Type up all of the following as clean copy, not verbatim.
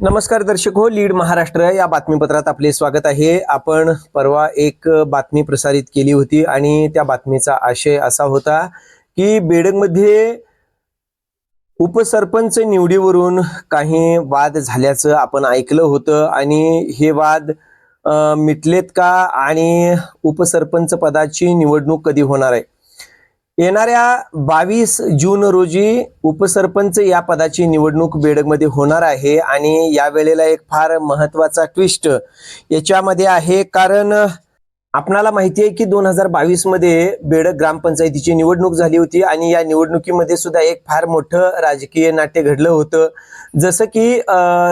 नमस्कार दर्शक हो, लीड महाराष्ट्र या बातमीपत्रात आपले स्वागत आहे। आपण परवा एक बातमी प्रसारित केली होती आणि त्या बातमीचा आशय असा होता की बेडगमध्ये उपसरपंच निवडीवरून काही वाद झाल्याचं आपण ऐकलं होतं आणि हे वाद मिटलेत का आणि उपसरपंच पदाची निवडणूक कधी होणार आहे? येणाऱ्या 22 जून रोजी उपसरपंच या पदाची निवडणूक बेडगमध्ये होणार आहे आणि या वेळेला एक फार महत्त्वाचा ट्विस्ट याच्यामध्ये आहे, कारण आपणाला माहिती आहे की 2022 मध्ये बेडग ग्रामपंचायतीची निवडणूक झाली होती आणि या निवडणुकीमध्ये सुद्धा एक फार मोठं राजकीय नाट्य घडलं होतं। जसं की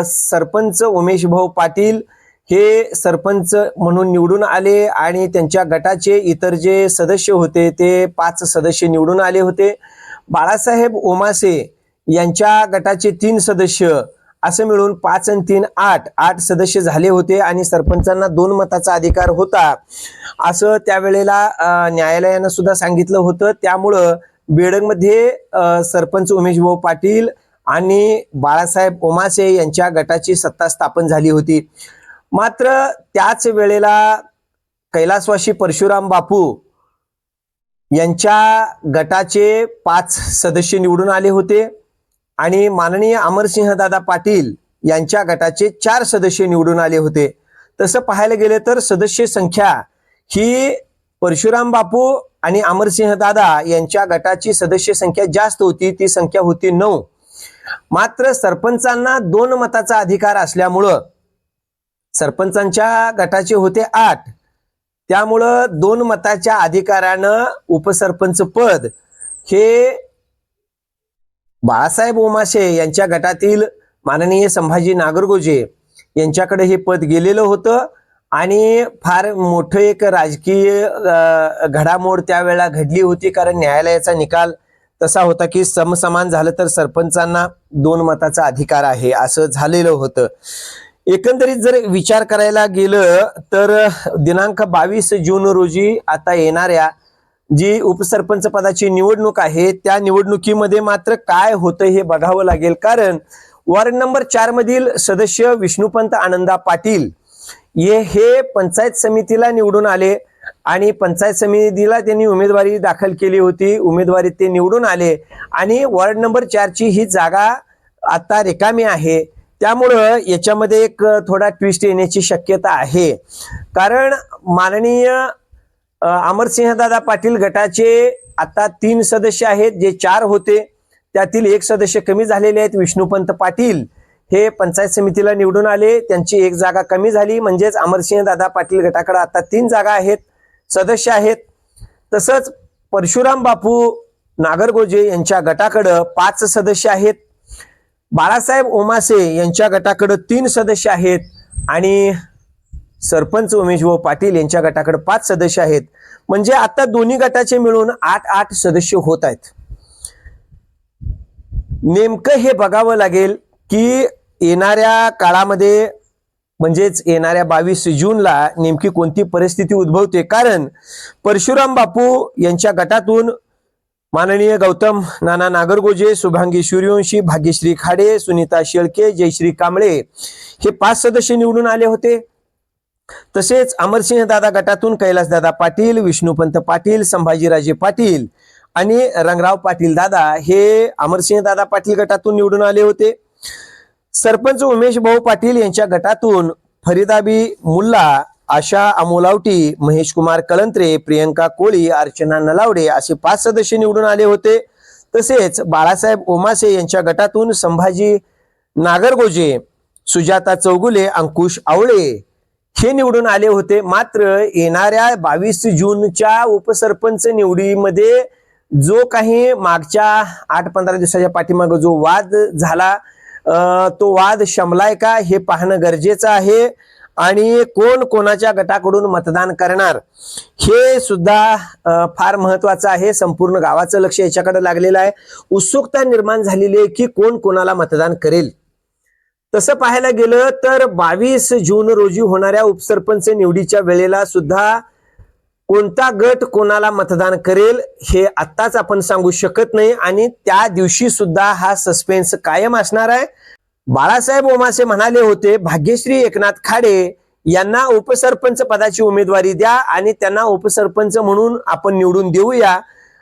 सरपंच उमेश भाऊ पाटील हे सरपंच म्हणून निवडून आले आणि त्यांच्या गटाचे इतर जे सदस्य होते ते 5 सदस्य निवडून आले होते। बाळासाहेब ओमासे यांच्या गटाचे 3 सदस्य असे मिळून 5 आणि 3 8 सदस्य झाले होते आणि सरपंचांना 2 मताचा अधिकार होता असं त्यावेळेला न्यायालयानं सुद्धा सांगितलं होतं। त्यामुळं बेडगमध्ये सरपंच उमेश भाऊ पाटील आणि बाळासाहेब ओमासे यांच्या गटाची सत्ता स्थापन झाली होती। मात्र त्याच वेळेला कैलासवासी परशुराम बापू यांच्या गटाचे 5 सदस्य निवडून आले होते आणि माननीय अमरसिंह दादा पाटील यांच्या गटाचे 4 सदस्य निवडून आले होते। तसं पाहायला गेलं तर सदस्य संख्या ही परशुराम बापू आणि अमरसिंह दादा यांच्या गटाची सदस्य संख्या जास्त होती, ती संख्या होती 9। मात्र सरपंचांना 2 मताचा अधिकार असल्यामुळं सरपंचांच्या गटाचे होते 8, त्यामुळं 2 मताच्या अधिकारानं उपसरपंच पद हे बाळासाहेब ओमासे यांच्या गटातील माननीय संभाजी नागरगोजे यांच्याकडे हे पद गेलेलं होतं आणि फार मोठं एक राजकीय घडामोड त्यावेळेला घडली होती, कारण न्यायालयाचा निकाल तसा होता की समसमान झालं तर सरपंचांना 2 मताचा अधिकार आहे असं झालेलं होतं। एकंदरीत जर विचार करायला गेलं तर दिनांक 22 जून रोजी आता येणाऱ्या जी उपसरपंच पदाची निवडणूक आहे त्या निवडणुकीमध्ये मात्र काय होतं हे बघावं लागेल, कारण वार्ड नंबर 4 मधील सदस्य विष्णुपंत आनंदा पाटील हे पंचायत समितीला निवडून आले आणि पंचायत समितीला त्यांनी उमेदवारी दाखल केली होती। उमेदवारीत ते निवडून आले आणि वार्ड नंबर 4 ची ही जागा आता रिकामी आहे। त्यामुळं याच्यामध्ये एक थोडा ट्विस्ट येण्याची शक्यता आहे, कारण माननीय अमरसिंह दादा पाटील गटाचे आता 3 सदस्य आहेत, जे 4 होते त्यातील 1 सदस्य कमी झालेले आहेत। विष्णुपंत पाटील हे पंचायत समितीला निवडून आले, त्यांची 1 जागा कमी झाली, म्हणजेच अमरसिंह दादा पाटील गटाकडे आता 3 जागा आहेत, सदस्य आहेत। तसंच परशुराम बापू नागरगोजे यांच्या गटाकडे 5 सदस्य आहेत, बाळासाहेब ओमासे यांच्या गटाकडे 3 सदस्य आहेत आणि सरपंच उमेश भाऊ पाटील यांच्या गटाकडे 5 सदस्य आहेत। म्हणजे आता दोन्ही गटाचे मिळून 8 सदस्य होत आहेत। नेमकं हे बघावं लागेल की येणाऱ्या काळामध्ये म्हणजेच येणाऱ्या 22 जूनला नेमकी कोणती परिस्थिती उद्भवते, कारण परशुराम बापू यांच्या गटातून माननीय गौतम नाना नागरगोजे, शुभांगी सूर्यवंशी, भाग्यश्री खाडे, सुनीता शेळके, जयश्री कांबळे हे 5 सदस्य निवडून आले होते। तसेच अमरसिंह दादा गटातून कैलासदादा पाटील, विष्णुपंत पाटील, संभाजीराजे पाटील आणि रंगराव पाटील दादा हे अमरसिंह दादा पाटील गटातून निवडून आले होते। सरपंच उमेश भाऊ पाटील यांच्या गटातून फरीदाबी मुल्ला, आशा अमोलावटी, महेश कुमार कलंत्रे, प्रियंका कोळी, अर्चना नलावडे असे 5 सदस्य निवडून आले होते। तसेच बाळासाहेब ओमासे यांच्या गटातून संभाजी नागरगोजे, सुजाता चौगुले, अंकुश आवळे हे निवडून आले होते। मात्र येणाऱ्या 22 जूनच्या उपसरपंच निवडीमध्ये जो काही मागच्या 8-15 दिवसाच्या पाठीमागे जो वाद झाला तो वाद शमलाय का हे पाहणं गरजेचं आहे आणि कोण कोणाच्या गटाकडून मतदान करणार हे सुद्धा फार महत्त्वाचं आहे। संपूर्ण गावाचं लक्ष याच्याकडे लागलेलं आहे, उत्सुकता निर्माण झालेली आहे की कोण कोणाला मतदान करेल। तसं पाहायला गेलं तर 22 जून रोजी होणाऱ्या उपसरपंच निवडीच्या वेळेला सुद्धा कोणता गट कोणाला मतदान करेल हे आत्ताच आपण सांगू शकत नाही आणि त्या दिवशी सुद्धा हा सस्पेन्स कायम असणार आहे। बाळासाहेब ओमासे म्हणाले होते भाग्यश्री एकनाथ खाडे यांना उपसरपंच पदाची उमेदवारी द्या आणि त्यांना उपसरपंच म्हणून आपण निवडून देऊया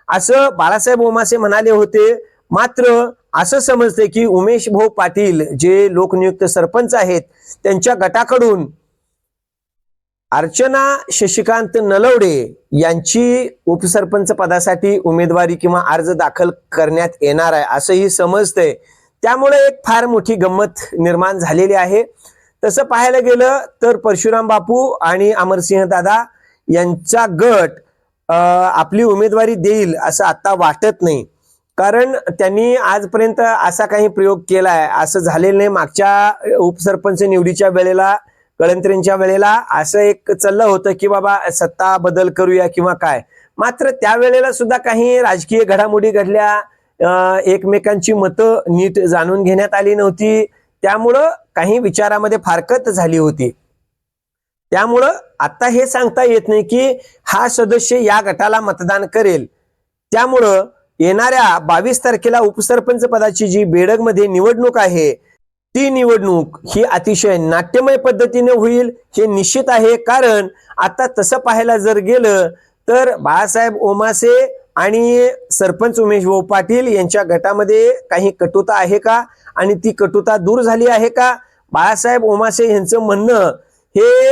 असं बाळासाहेब ओमासे म्हणाले होते। मात्र असं समजते की उमेश भाऊ पाटील जे लोकनियुक्त सरपंच आहेत त्यांच्या गटाकडून अर्चना शशिकांत नलवडे यांची उपसरपंच पदासाठी उमेदवारी किंवा अर्ज दाखल करण्यात येणार आहे असंही समजतंय। त्यामुळे एक फार मोठी गंमत निर्माण झालेली आहे। तसं पाहायला गेलं तर परशुराम बापू आणि अमरसिंह दादा यांचा गट आपली उमेदवारी देईल असं आता वाटत नाही, कारण त्यांनी आजपर्यंत असा काही प्रयोग केलाय असं झालेलं नाही। मागच्या उपसरपंच निवडीच्या वेळेला कळंत्रेंच्या वेळेला असं एक चाललं होतं की बाबा सत्ता बदल करूया किंवा काय, मात्र त्यावेळेला सुद्धा काही राजकीय घडामोडी घडल्या, एकमेकांची मतं नीट जाणून घेण्यात आली नव्हती, त्यामुळं काही विचारामध्ये फारकत झाली होती। त्यामुळं आता हे सांगता येत नाही की हा सदस्य या गटाला मतदान करेल। त्यामुळं येणाऱ्या 22 तारखेला उपसरपंच पदाची जी बेडगमध्ये निवडणूक आहे ती निवडणूक ही अतिशय नाट्यमय पद्धतीने होईल हे निश्चित आहे। कारण आता तसं पाहायला जर गेलं तर बाळासाहेब ओमासे आणि सरपंच उमेश भाऊ पाटील यांच्या गटामध्ये काही कटुता आहे का आणि ती कटुता दूर झाली आहे का? बाळासाहेब ओमासे यांचं म्हणणं हे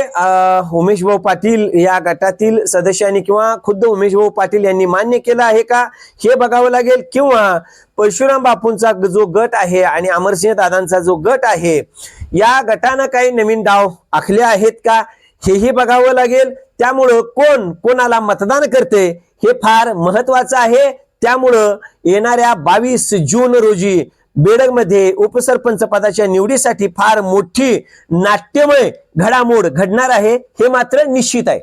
उमेश भाऊ पाटील या गटातील सदस्यांनी किंवा खुद्द उमेश भाऊ पाटील यांनी मान्य केलं आहे का हे बघावं लागेल, किंवा परशुराम बापूंचा जो गट आहे आणि अमरसिंह दादांचा जो गट आहे या गटानं काही नवीन डाव आखले आहेत का हेही बघावं लागेल। त्यामुळं कोण कोणाला मतदान करते हे फार महत्वाचं आहे। त्यामुळं येणाऱ्या 22 जून रोजी बेडगमध्ये उपसरपंच पदाच्या निवडीसाठी फार मोठी नाट्यमय घडामोड घडणार आहे हे मात्र निश्चित आहे।